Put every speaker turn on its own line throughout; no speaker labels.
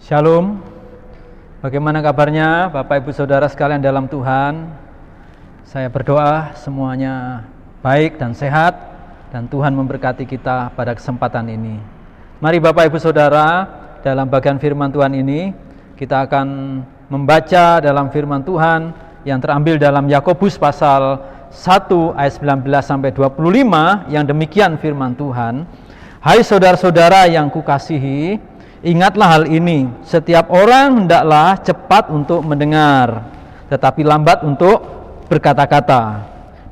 Shalom. Bagaimana kabarnya Bapak Ibu Saudara sekalian dalam Tuhan? Saya berdoa semuanya baik dan sehat, dan Tuhan memberkati kita pada kesempatan ini. Mari Bapak Ibu Saudara, dalam bagian firman Tuhan ini kita akan membaca dalam firman Tuhan yang terambil dalam Yakobus pasal 1 ayat 19 sampai 25, yang demikian firman Tuhan. Hai saudara-saudara yang kukasihi, ingatlah hal ini, setiap orang hendaklah cepat untuk mendengar, tetapi lambat untuk berkata-kata,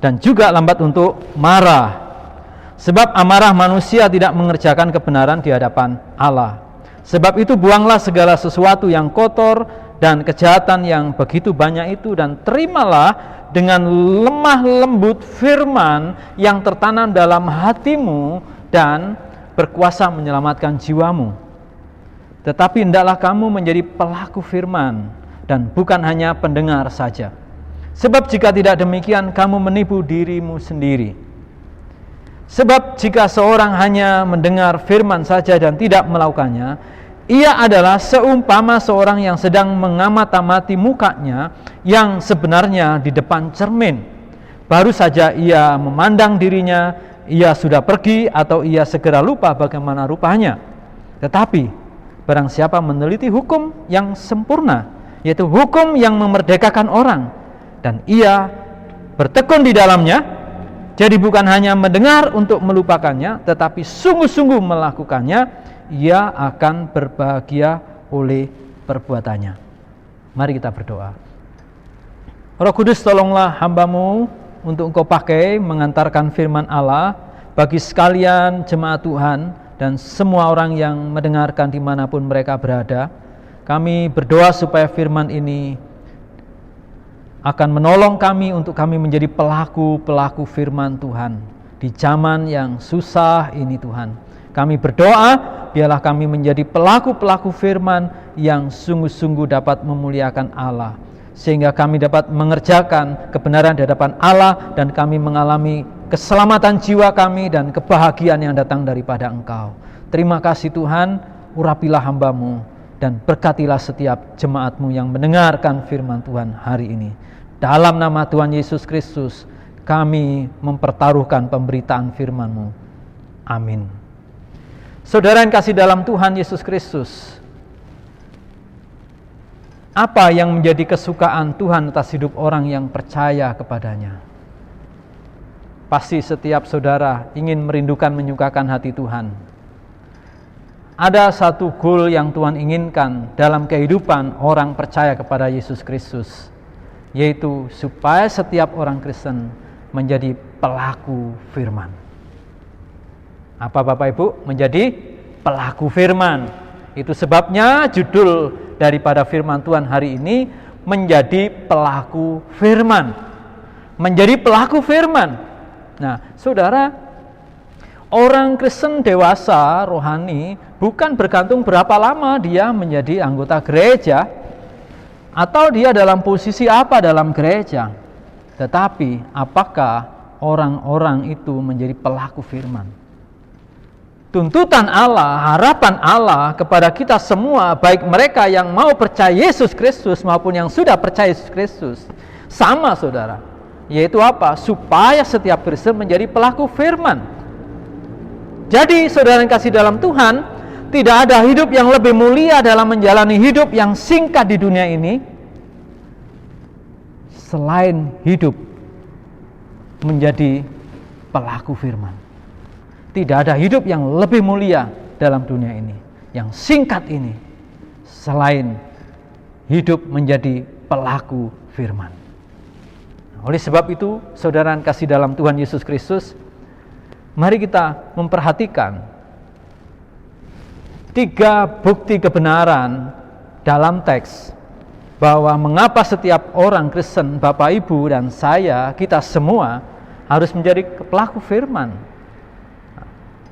dan juga lambat untuk marah. Sebab amarah manusia tidak mengerjakan kebenaran di hadapan Allah. Sebab itu buanglah segala sesuatu yang kotor dan kejahatan yang begitu banyak itu, dan terimalah dengan lemah lembut firman yang tertanam dalam hatimu dan berkuasa menyelamatkan jiwamu. Tetapi hendaklah kamu menjadi pelaku firman dan bukan hanya pendengar saja. Sebab jika tidak demikian, kamu menipu dirimu sendiri. Sebab jika seorang hanya mendengar firman saja dan tidak melakukannya, ia adalah seumpama seorang yang sedang mengamati mukanya yang sebenarnya di depan cermin. Baru saja ia memandang dirinya, ia sudah pergi atau ia segera lupa bagaimana rupanya. Tetapi barang siapa meneliti hukum yang sempurna, yaitu hukum yang memerdekakan orang, dan ia bertekun di dalamnya, jadi bukan hanya mendengar untuk melupakannya, tetapi sungguh-sungguh melakukannya, ia akan berbahagia oleh perbuatannya. Mari kita berdoa. Roh Kudus, tolonglah hamba-Mu untuk Engkau pakai mengantarkan firman Allah bagi sekalian jemaat Tuhan dan semua orang yang mendengarkan dimanapun mereka berada. Kami berdoa supaya firman ini akan menolong kami untuk kami menjadi pelaku-pelaku firman Tuhan di zaman yang susah ini, Tuhan. Kami berdoa biarlah kami menjadi pelaku-pelaku firman yang sungguh-sungguh dapat memuliakan Allah, sehingga kami dapat mengerjakan kebenaran di hadapan Allah dan kami mengalami keselamatan jiwa kami dan kebahagiaan yang datang daripada Engkau. Terima kasih Tuhan, urapilah hamba-Mu dan berkatilah setiap jemaat-Mu yang mendengarkan firman Tuhan hari ini. Dalam nama Tuhan Yesus Kristus kami mempertaruhkan pemberitaan firman-Mu. Amin. Saudara yang kasih dalam Tuhan Yesus Kristus, apa yang menjadi kesukaan Tuhan atas hidup orang yang percaya kepadanya? Pasti setiap saudara ingin merindukan menyukakan hati Tuhan. Ada satu goal yang Tuhan inginkan dalam kehidupan orang percaya kepada Yesus Kristus, yaitu supaya setiap orang Kristen menjadi pelaku firman. Apa Bapak Ibu? Menjadi pelaku firman. Itu sebabnya judul daripada firman Tuhan hari ini menjadi pelaku firman. Menjadi pelaku firman. Nah, saudara, orang Kristen dewasa rohani bukan bergantung berapa lama dia menjadi anggota gereja atau dia dalam posisi apa dalam gereja, tetapi apakah orang-orang itu menjadi pelaku firman. Tuntutan Allah, harapan Allah kepada kita semua, baik mereka yang mau percaya Yesus Kristus maupun yang sudah percaya Yesus Kristus, sama saudara, yaitu apa? Supaya setiap Kristen menjadi pelaku firman. Jadi saudara yang kasih dalam Tuhan, tidak ada hidup yang lebih mulia dalam menjalani hidup yang singkat di dunia ini selain hidup menjadi pelaku firman. Tidak ada hidup yang lebih mulia dalam dunia ini, yang singkat ini, selain hidup menjadi pelaku firman. Oleh sebab itu, saudara yang kasih dalam Tuhan Yesus Kristus, mari kita memperhatikan 3 bukti kebenaran dalam teks bahwa mengapa setiap orang Kristen, Bapak Ibu dan saya, kita semua harus menjadi pelaku firman.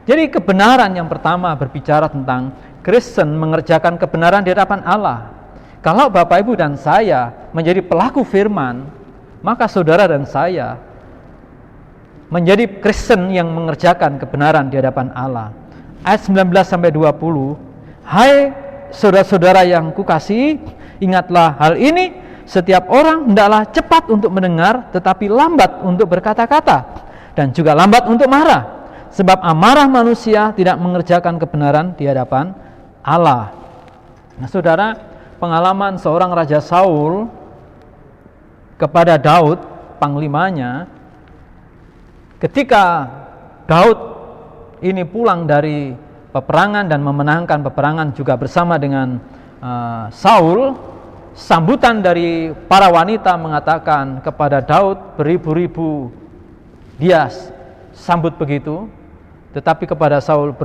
Jadi kebenaran yang pertama berbicara tentang Kristen mengerjakan kebenaran di hadapan Allah. Kalau Bapak Ibu dan saya menjadi pelaku firman, maka saudara dan saya menjadi Kristen yang mengerjakan kebenaran di hadapan Allah. Ayat 19 sampai 20, hai saudara-saudara yang kukasihi, ingatlah hal ini, setiap orang hendaklah cepat untuk mendengar, tetapi lambat untuk berkata-kata, dan juga lambat untuk marah, sebab amarah manusia tidak mengerjakan kebenaran di hadapan Allah. Nah, saudara, pengalaman seorang Raja Saul kepada Daud, panglimanya, ketika Daud ini pulang dari peperangan dan memenangkan peperangan juga bersama dengan Saul, sambutan dari para wanita mengatakan kepada Daud, beribu-ribu dia sambut begitu, tetapi kepada Saul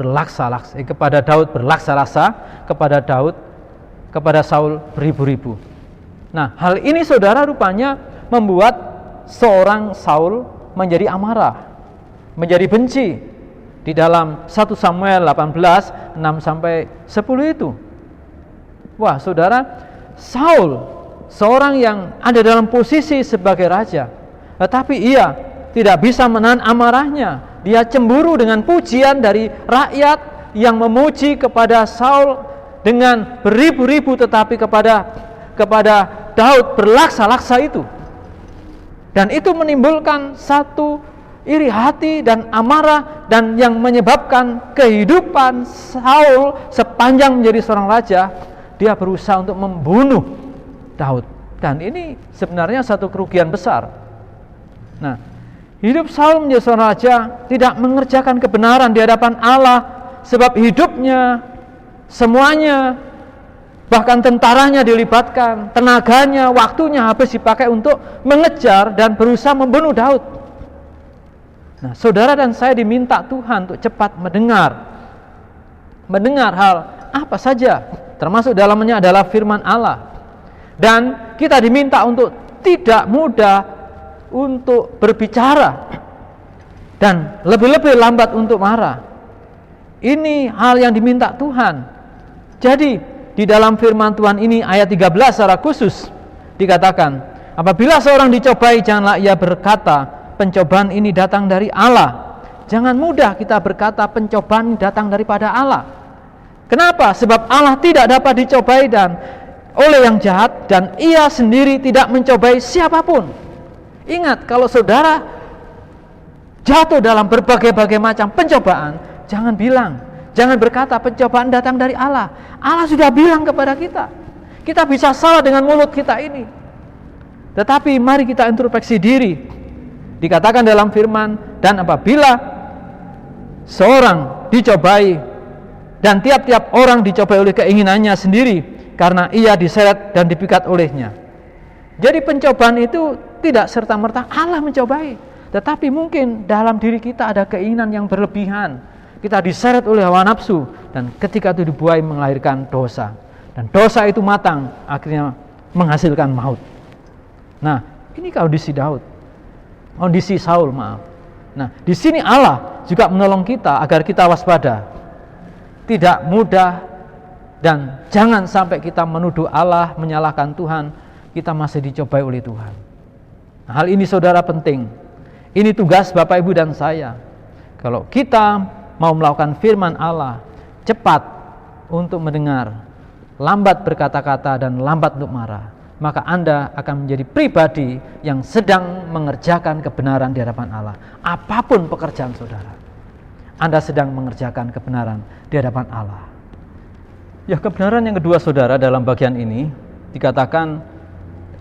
kepada Daud berlaksa-laksa, kepada Saul beribu-ribu. Nah, hal ini saudara rupanya membuat seorang Saul menjadi amarah, menjadi benci. Di dalam 1 Samuel 18, 6-10 itu. Wah, saudara, Saul, seorang yang ada dalam posisi sebagai raja, tetapi ia tidak bisa menahan amarahnya. Dia cemburu dengan pujian dari rakyat yang memuji kepada Saul dengan beribu-ribu, tetapi kepada Daud berlaksa-laksa itu. Dan itu menimbulkan satu iri hati dan amarah, dan yang menyebabkan kehidupan Saul sepanjang menjadi seorang raja, dia berusaha untuk membunuh Daud. Dan ini sebenarnya satu kerugian besar. Nah, hidup Saul menjadi seorang raja tidak mengerjakan kebenaran di hadapan Allah, sebab hidupnya semuanya, bahkan tentaranya dilibatkan, tenaganya, waktunya habis dipakai untuk mengejar dan berusaha membunuh Daud. Nah, saudara dan saya diminta Tuhan untuk cepat mendengar hal apa saja, termasuk dalamnya adalah firman Allah. Dan kita diminta untuk tidak mudah untuk berbicara, dan lebih-lebih lambat untuk marah. Ini hal yang diminta Tuhan. Jadi di dalam firman Tuhan ini ayat 13 secara khusus dikatakan, apabila seorang dicobai, janganlah ia berkata, pencobaan ini datang dari Allah. Jangan mudah kita berkata pencobaan datang daripada Allah. Kenapa? Sebab Allah tidak dapat dicobai dan oleh yang jahat, dan ia sendiri tidak mencobai siapapun. Ingat, kalau saudara jatuh dalam berbagai-bagai macam pencobaan, jangan berkata pencobaan datang dari Allah. Allah sudah bilang kepada kita. Kita bisa salah dengan mulut kita ini. Tetapi mari kita introspeksi diri. Dikatakan dalam firman, dan apabila seorang dicobai, dan tiap-tiap orang dicobai oleh keinginannya sendiri, karena ia diseret dan dipikat olehnya. Jadi pencobaan itu tidak serta-merta Allah mencobai, tetapi mungkin dalam diri kita ada keinginan yang berlebihan. Kita diseret oleh hawa nafsu, dan ketika itu dibuai melahirkan dosa. Dan dosa itu matang, akhirnya menghasilkan maut. Nah, ini kondisi kondisi Saul, maaf. Nah, di sini Allah juga menolong kita agar kita waspada, tidak mudah, dan jangan sampai kita menuduh Allah, menyalahkan Tuhan. Kita masih dicobai oleh Tuhan. Nah, hal ini saudara penting. Ini tugas Bapak Ibu dan saya. Kalau kita mau melakukan firman Allah, cepat untuk mendengar, lambat berkata-kata, dan lambat untuk marah, maka Anda akan menjadi pribadi yang sedang mengerjakan kebenaran di hadapan Allah. Apapun pekerjaan saudara, Anda sedang mengerjakan kebenaran di hadapan Allah. Ya, kebenaran yang kedua saudara dalam bagian ini dikatakan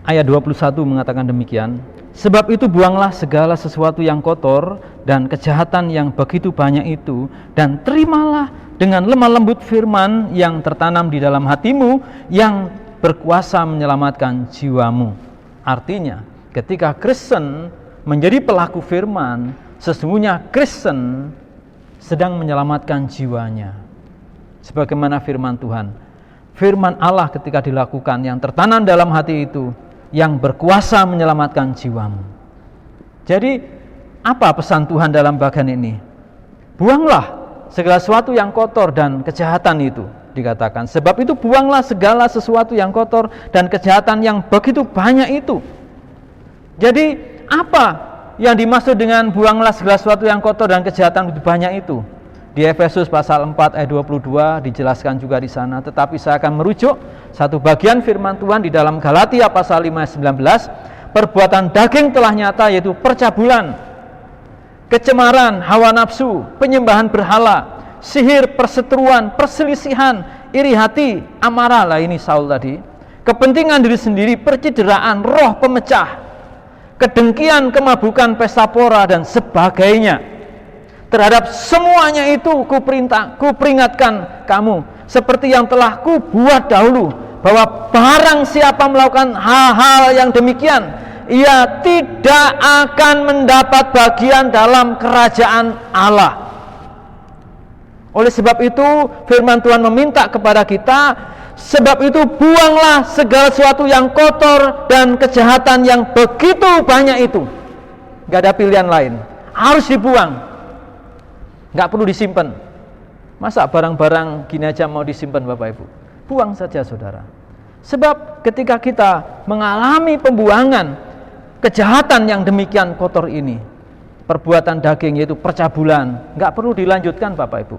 ayat 21 mengatakan demikian, sebab itu buanglah segala sesuatu yang kotor dan kejahatan yang begitu banyak itu, dan terimalah dengan lemah lembut firman yang tertanam di dalam hatimu, yang berkuasa menyelamatkan jiwamu. Artinya, ketika Kristen menjadi pelaku firman, sesungguhnya Kristen sedang menyelamatkan jiwanya. Sebagaimana firman Tuhan, firman Allah ketika dilakukan yang tertanam dalam hati itu, yang berkuasa menyelamatkan jiwamu. Jadi, apa pesan Tuhan dalam bagian ini? Buanglah segala sesuatu yang kotor dan kejahatan itu, dikatakan. Sebab itu buanglah segala sesuatu yang kotor dan kejahatan yang begitu banyak itu. Jadi apa yang dimaksud dengan buanglah segala sesuatu yang kotor dan kejahatan begitu banyak itu? Di Efesus pasal 4 ayat 22 dijelaskan juga di sana. Tetapi saya akan merujuk satu bagian firman Tuhan di dalam Galatia pasal 5 ayat 19. Perbuatan daging telah nyata, yaitu percabulan, kecemaran, hawa nafsu, penyembahan berhala, sihir, perseteruan, perselisihan, iri hati, amarah, lah ini Saul tadi, kepentingan diri sendiri, percideraan, roh pemecah, kedengkian, kemabukan, pesta pora, dan sebagainya. Terhadap semuanya itu kuperingatkan kamu, seperti yang telah kubuat dahulu, bahwa barang siapa melakukan hal-hal yang demikian, ia tidak akan mendapat bagian dalam kerajaan Allah. Oleh sebab itu firman Tuhan meminta kepada kita, sebab itu buanglah segala sesuatu yang kotor dan kejahatan yang begitu banyak itu. Gak ada pilihan lain, harus dibuang, gak perlu disimpan. Masa barang-barang gini aja mau disimpan Bapak Ibu? Buang saja saudara. Sebab ketika kita mengalami pembuangan kejahatan yang demikian kotor ini, perbuatan daging yaitu percabulan, gak perlu dilanjutkan Bapak Ibu.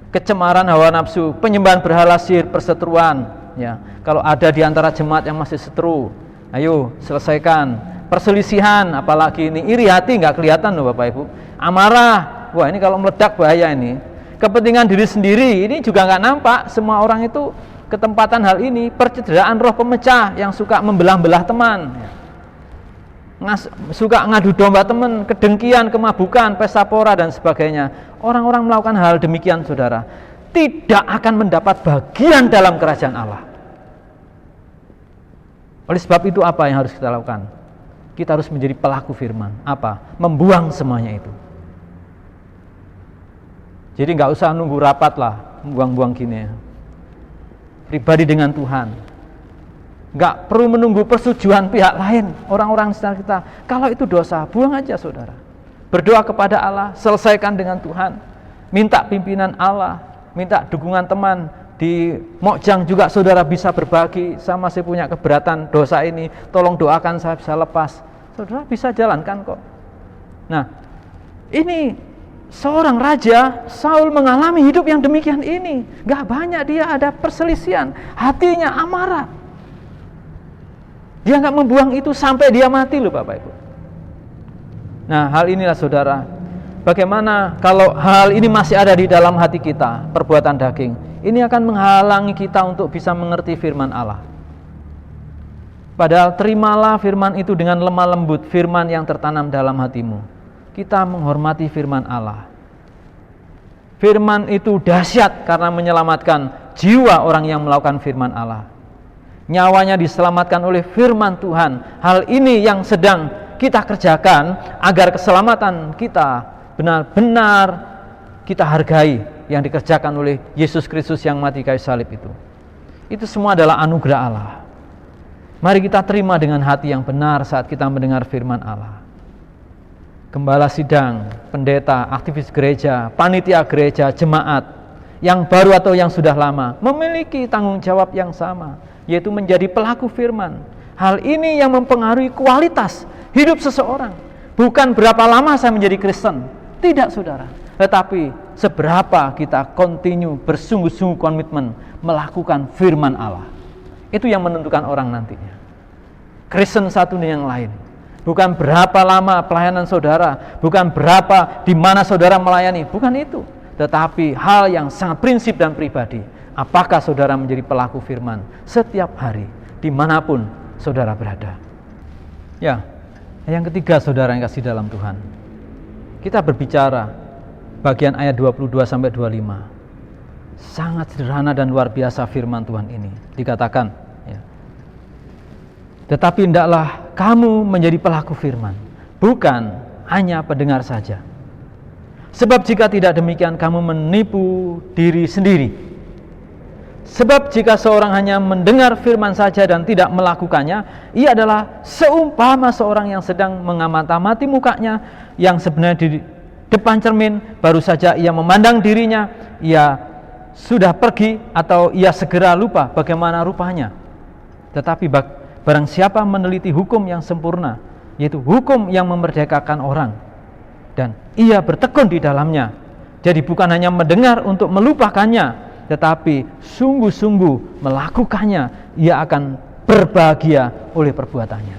Kecemaran, hawa nafsu, penyembahan berhala, sihir, perseteruan, ya. Kalau ada di antara jemaat yang masih seteru, ayo selesaikan. Perselisihan, apalagi ini iri hati, nggak kelihatan loh Bapak Ibu. Amarah, wah ini kalau meledak bahaya ini. Kepentingan diri sendiri, ini juga nggak nampak. Semua orang itu ketempatan hal ini. Percederaan, roh pemecah yang suka membelah-belah teman, ya. Suka ngadu domba teman, kedengkian, kemabukan, pesta pora, dan sebagainya. Orang-orang melakukan hal demikian saudara, tidak akan mendapat bagian dalam kerajaan Allah. Oleh sebab itu apa yang harus kita lakukan? Kita harus menjadi pelaku firman. Apa? Membuang semuanya itu. Jadi nggak usah nunggu rapat lah, buang-buang gini. Pribadi dengan Tuhan. Nggak perlu menunggu persetujuan pihak lain, orang-orang sekitar kita. Kalau itu dosa, buang aja saudara. Berdoa kepada Allah, selesaikan dengan Tuhan. Minta pimpinan Allah, minta dukungan teman. Di Mokjang juga saudara bisa berbagi, saya masih punya keberatan dosa ini, tolong doakan saya bisa lepas. Saudara bisa jalankan kok. Nah, ini seorang raja, Saul mengalami hidup yang demikian ini. Gak banyak dia ada perselisihan, hatinya amarah. Dia gak membuang itu sampai dia mati loh Bapak Ibu. Nah, hal inilah saudara, bagaimana kalau hal ini masih ada di dalam hati kita, perbuatan daging, ini akan menghalangi kita untuk bisa mengerti firman Allah. Padahal terimalah firman itu dengan lemah lembut, firman yang tertanam dalam hatimu. Kita menghormati firman Allah. Firman itu dahsyat karena menyelamatkan jiwa orang yang melakukan firman Allah. Nyawanya diselamatkan oleh firman Tuhan. Hal ini yang sedang kita kerjakan agar keselamatan kita benar-benar kita hargai yang dikerjakan oleh Yesus Kristus yang mati kayu salib itu. Itu semua adalah anugerah Allah. Mari kita terima dengan hati yang benar saat kita mendengar firman Allah. Gembala sidang, pendeta, aktivis gereja, panitia gereja, jemaat yang baru atau yang sudah lama memiliki tanggung jawab yang sama, yaitu menjadi pelaku firman. Hal ini yang mempengaruhi kualitas hidup seseorang. Bukan berapa lama saya menjadi Kristen, tidak saudara, tetapi seberapa kita continue bersungguh-sungguh komitmen melakukan firman Allah. Itu yang menentukan orang nantinya. Kristen satu dengan yang lain. Bukan berapa lama pelayanan saudara, bukan berapa di mana saudara melayani, bukan itu. Tetapi hal yang sangat prinsip dan pribadi. Apakah saudara menjadi pelaku firman setiap hari, dimanapun saudara berada. Ya, yang ketiga saudara yang kasih dalam Tuhan. Kita berbicara bagian ayat 22-25. Sangat sederhana dan luar biasa firman Tuhan ini. Dikatakan, ya, tetapi hendaklah kamu menjadi pelaku firman, bukan hanya pendengar saja. Sebab jika tidak demikian kamu menipu diri sendiri. Sebab jika seorang hanya mendengar firman saja dan tidak melakukannya, ia adalah seumpama seorang yang sedang mengamati mukanya, yang sebenarnya di depan cermin baru saja ia memandang dirinya, ia sudah pergi atau ia segera lupa bagaimana rupanya. Tetapi barang siapa meneliti hukum yang sempurna, yaitu hukum yang memerdekakan orang, dan ia bertekun di dalamnya, Jadi bukan hanya mendengar untuk melupakannya, tetapi sungguh-sungguh melakukannya, ia akan berbahagia oleh perbuatannya.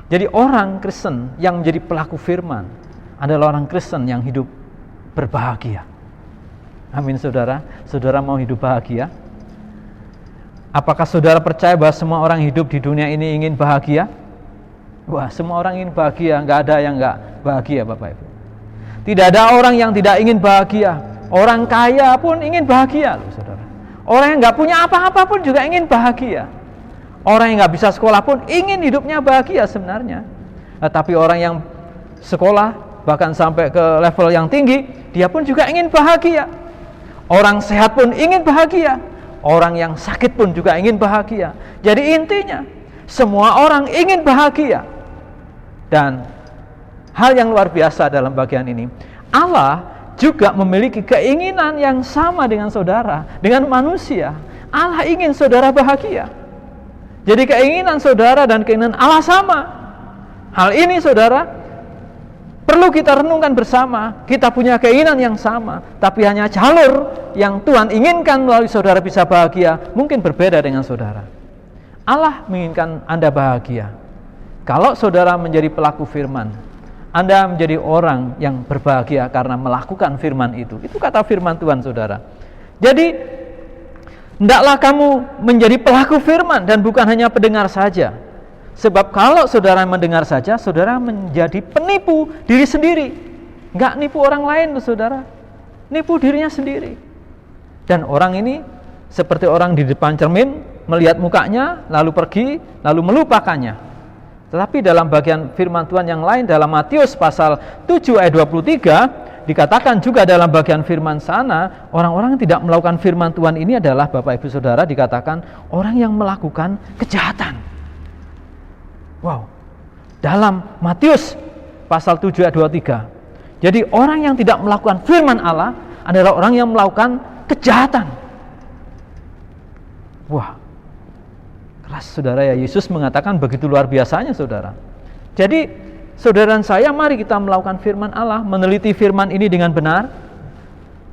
Jadi orang Kristen yang menjadi pelaku firman adalah orang Kristen yang hidup berbahagia. Amin saudara. Saudara mau hidup bahagia? Apakah saudara percaya bahwa semua orang hidup di dunia ini ingin bahagia? Wah, semua orang ingin bahagia, nggak ada yang nggak bahagia Bapak Ibu. Tidak ada orang yang tidak ingin bahagia. Orang kaya pun ingin bahagia loh saudara. Orang yang nggak punya apa-apa pun juga ingin bahagia. Orang yang nggak bisa sekolah pun ingin hidupnya bahagia sebenarnya. Tapi orang yang sekolah bahkan sampai ke level yang tinggi, dia pun juga ingin bahagia. Orang sehat pun ingin bahagia. Orang yang sakit pun juga ingin bahagia. Jadi intinya semua orang ingin bahagia. Dan hal yang luar biasa dalam bagian ini, Allah juga memiliki keinginan yang sama dengan saudara, dengan manusia. Allah ingin saudara bahagia. Jadi keinginan saudara dan keinginan Allah sama. Hal ini saudara perlu kita renungkan bersama. Kita punya keinginan yang sama, tapi hanya jalur yang Tuhan inginkan melalui saudara bisa bahagia mungkin berbeda dengan saudara. Allah menginginkan Anda bahagia. Kalau saudara menjadi pelaku firman, Anda menjadi orang yang berbahagia karena melakukan firman itu. Itu kata firman Tuhan saudara. Jadi hendaklah kamu menjadi pelaku firman dan bukan hanya pendengar saja. Sebab kalau saudara mendengar saja, saudara menjadi penipu diri sendiri. Enggak nipu orang lain saudara, nipu dirinya sendiri. Dan orang ini seperti orang di depan cermin, melihat mukanya, lalu pergi, lalu melupakannya. Tetapi dalam bagian firman Tuhan yang lain, dalam Matius pasal 7 ayat 23, dikatakan juga dalam bagian firman sana, orang-orang yang tidak melakukan firman Tuhan ini adalah Bapak Ibu Saudara, dikatakan orang yang melakukan kejahatan. Wow. Dalam Matius pasal 7 ayat 23. Jadi orang yang tidak melakukan firman Allah adalah orang yang melakukan kejahatan. Wah. Keras saudara ya, Yesus mengatakan begitu luar biasanya saudara. Jadi saudara dan saya, mari kita melakukan firman Allah, meneliti firman ini dengan benar,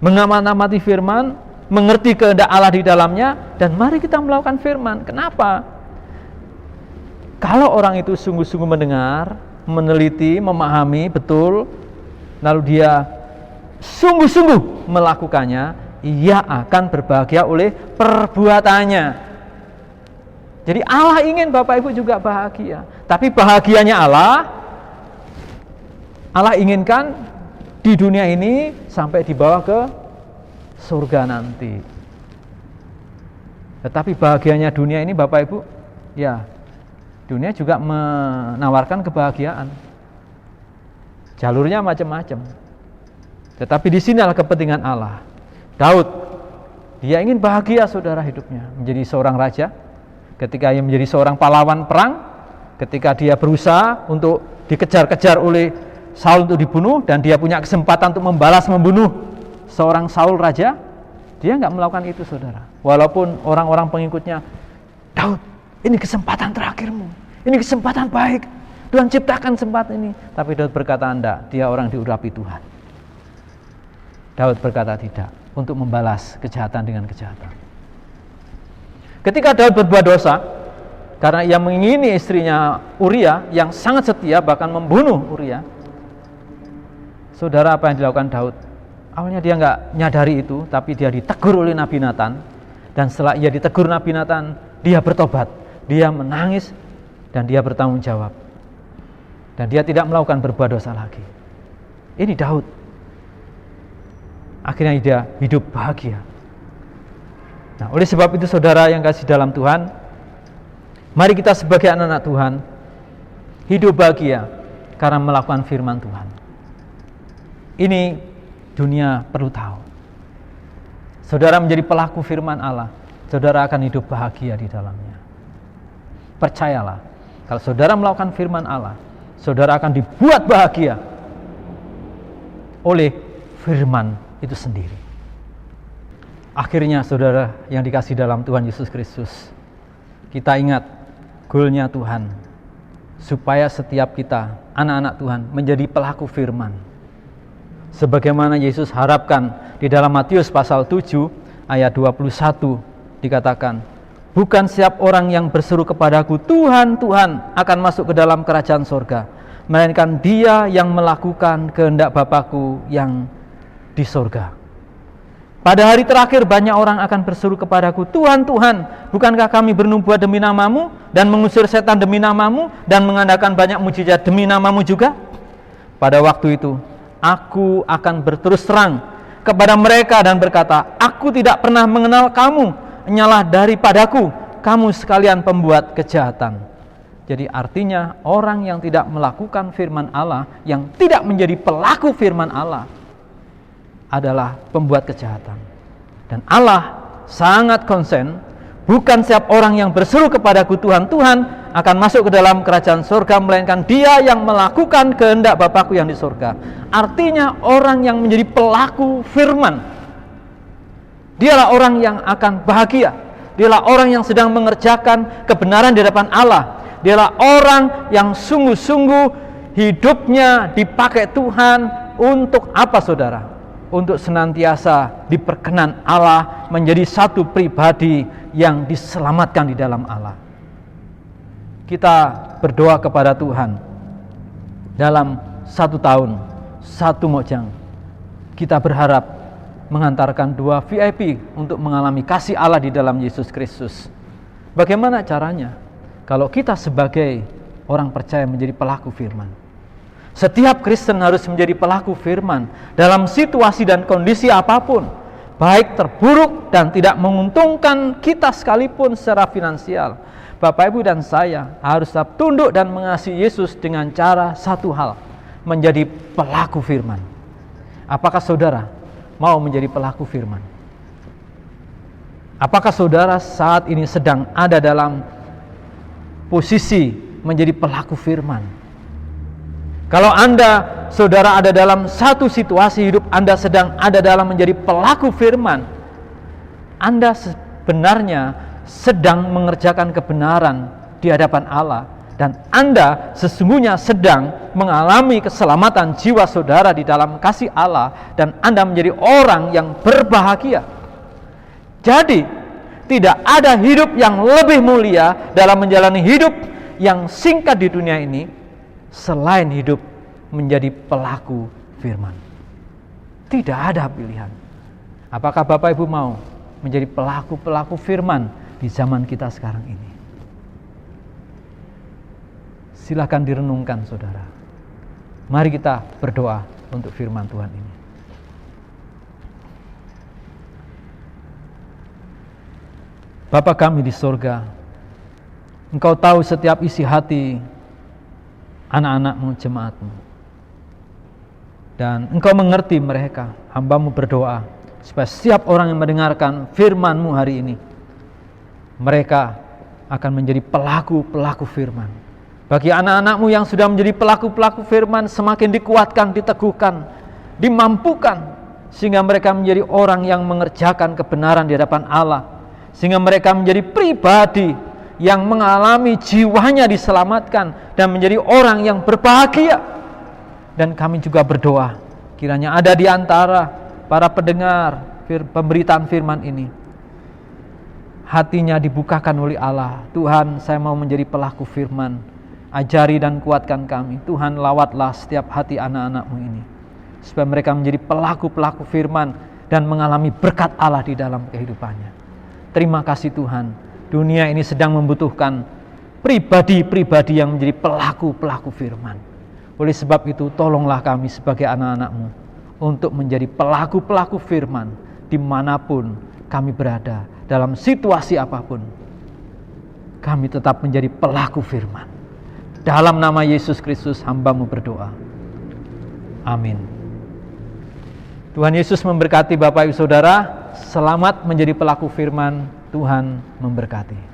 mengamati firman, mengerti kehendak Allah di dalamnya, dan mari kita melakukan firman. Kenapa? Kalau orang itu sungguh-sungguh mendengar, meneliti, memahami betul, lalu dia sungguh-sungguh melakukannya, ia akan berbahagia oleh perbuatannya. Jadi Allah ingin Bapak Ibu juga bahagia. Tapi bahagianya Allah inginkan di dunia ini sampai dibawa ke surga nanti. Tetapi bahagianya dunia ini Bapak Ibu, ya dunia juga menawarkan kebahagiaan. Jalurnya macam-macam. Tetapi di sinilah kepentingan Allah. Daud, dia ingin bahagia saudara hidupnya, menjadi seorang raja. Ketika ia menjadi seorang pahlawan perang, ketika dia berusaha untuk dikejar-kejar oleh Saul untuk dibunuh, dan dia punya kesempatan untuk membunuh seorang Saul raja, dia nggak melakukan itu saudara. Walaupun orang-orang pengikutnya, Daud, ini kesempatan terakhirmu, ini kesempatan baik, Tuhan ciptakan kesempatan ini. Tapi Daud berkata, enggak, dia orang diurapi Tuhan. Daud berkata tidak, untuk membalas kejahatan dengan kejahatan. Ketika Daud berbuat dosa, karena ia mengingini istrinya Uria yang sangat setia, bahkan membunuh Uria. Saudara, apa yang dilakukan Daud? Awalnya dia nggak nyadari itu, tapi dia ditegur oleh Nabi Nathan. Dan setelah ia ditegur Nabi Nathan, dia bertobat, dia menangis, dan dia bertanggung jawab. Dan dia tidak melakukan berbuat dosa lagi. Ini Daud. Akhirnya dia hidup bahagia. Nah, oleh sebab itu saudara yang kasih dalam Tuhan, mari kita sebagai anak-anak Tuhan hidup bahagia karena melakukan firman Tuhan. Ini dunia perlu tahu. Saudara menjadi pelaku firman Allah, saudara akan hidup bahagia di dalamnya. Percayalah, kalau saudara melakukan firman Allah, saudara akan dibuat bahagia oleh firman itu sendiri. Akhirnya saudara yang dikasih dalam Tuhan Yesus Kristus, kita ingat goalnya Tuhan, supaya setiap kita anak-anak Tuhan menjadi pelaku firman. Sebagaimana Yesus harapkan di dalam Matius pasal 7 ayat 21 dikatakan, bukan setiap orang yang berseru kepadaku, Tuhan, Tuhan, akan masuk ke dalam kerajaan sorga, melainkan dia yang melakukan kehendak Bapa-Ku yang di sorga. Pada hari terakhir banyak orang akan berseru kepadaku, Tuhan, Tuhan, bukankah kami bernubuat demi namamu dan mengusir setan demi namamu dan mengadakan banyak mujizat demi namamu juga? Pada waktu itu aku akan berterus terang kepada mereka dan berkata, aku tidak pernah mengenal kamu, nyalah daripadaku, kamu sekalian pembuat kejahatan. Jadi artinya orang yang tidak melakukan firman Allah, yang tidak menjadi pelaku firman Allah, adalah pembuat kejahatan. Dan Allah sangat konsen, bukan setiap orang yang berseru kepadaku Tuhan, Tuhan, akan masuk ke dalam kerajaan surga, melainkan dia yang melakukan kehendak Bapa-Ku yang di surga. Artinya orang yang menjadi pelaku firman, dialah orang yang akan bahagia. Dialah orang yang sedang mengerjakan kebenaran di hadapan Allah. Dialah orang yang sungguh-sungguh hidupnya dipakai Tuhan untuk apa, saudara? Untuk senantiasa diperkenan Allah, menjadi satu pribadi yang diselamatkan di dalam Allah. Kita berdoa kepada Tuhan dalam 1 tahun, 1 mojang. Kita berharap mengantarkan 2 VIP untuk mengalami kasih Allah di dalam Yesus Kristus. Bagaimana caranya? Kalau kita sebagai orang percaya menjadi pelaku firman. Setiap Kristen harus menjadi pelaku firman dalam situasi dan kondisi apapun, baik terburuk dan tidak menguntungkan kita sekalipun secara finansial. Bapak, Ibu, dan saya harus tetap tunduk dan mengasihi Yesus dengan cara satu hal, menjadi pelaku firman. Apakah saudara mau menjadi pelaku firman? Apakah saudara saat ini sedang ada dalam posisi menjadi pelaku firman? Kalau Anda, saudara, ada dalam satu situasi hidup Anda sedang ada dalam menjadi pelaku firman, Anda sebenarnya sedang mengerjakan kebenaran di hadapan Allah, dan Anda sesungguhnya sedang mengalami keselamatan jiwa saudara di dalam kasih Allah, dan Anda menjadi orang yang berbahagia. Jadi tidak ada hidup yang lebih mulia dalam menjalani hidup yang singkat di dunia ini selain hidup menjadi pelaku firman. Tidak ada pilihan. Apakah Bapak Ibu mau menjadi pelaku-pelaku firman di zaman kita sekarang ini? Silakan direnungkan, saudara. Mari kita berdoa untuk firman Tuhan ini. Bapa kami di surga, Engkau tahu setiap isi hati anak-anak-Mu, jemaat-Mu. Dan Engkau mengerti mereka. Hamba-Mu berdoa supaya setiap orang yang mendengarkan firman-Mu hari ini, mereka akan menjadi pelaku-pelaku firman. Bagi anak-anak-Mu yang sudah menjadi pelaku-pelaku firman, semakin dikuatkan, diteguhkan, dimampukan, sehingga mereka menjadi orang yang mengerjakan kebenaran di hadapan Allah, sehingga mereka menjadi pribadi yang mengalami jiwanya diselamatkan dan menjadi orang yang berbahagia. Dan kami juga berdoa, kiranya ada di antara para pendengar pemberitaan firman ini, hatinya dibukakan oleh Allah. Tuhan, saya mau menjadi pelaku firman. Ajari dan kuatkan kami. Tuhan, lawatlah setiap hati anak-anak-Mu ini, supaya mereka menjadi pelaku-pelaku firman dan mengalami berkat Allah di dalam kehidupannya. Terima kasih Tuhan. Dunia ini sedang membutuhkan pribadi-pribadi yang menjadi pelaku-pelaku firman. Oleh sebab itu, tolonglah kami sebagai anak-anak-Mu untuk menjadi pelaku-pelaku firman dimanapun kami berada, dalam situasi apapun. Kami tetap menjadi pelaku firman. Dalam nama Yesus Kristus hamba-Mu berdoa. Amin. Tuhan Yesus memberkati Bapak Ibu Saudara. Selamat menjadi pelaku firman. Tuhan memberkati.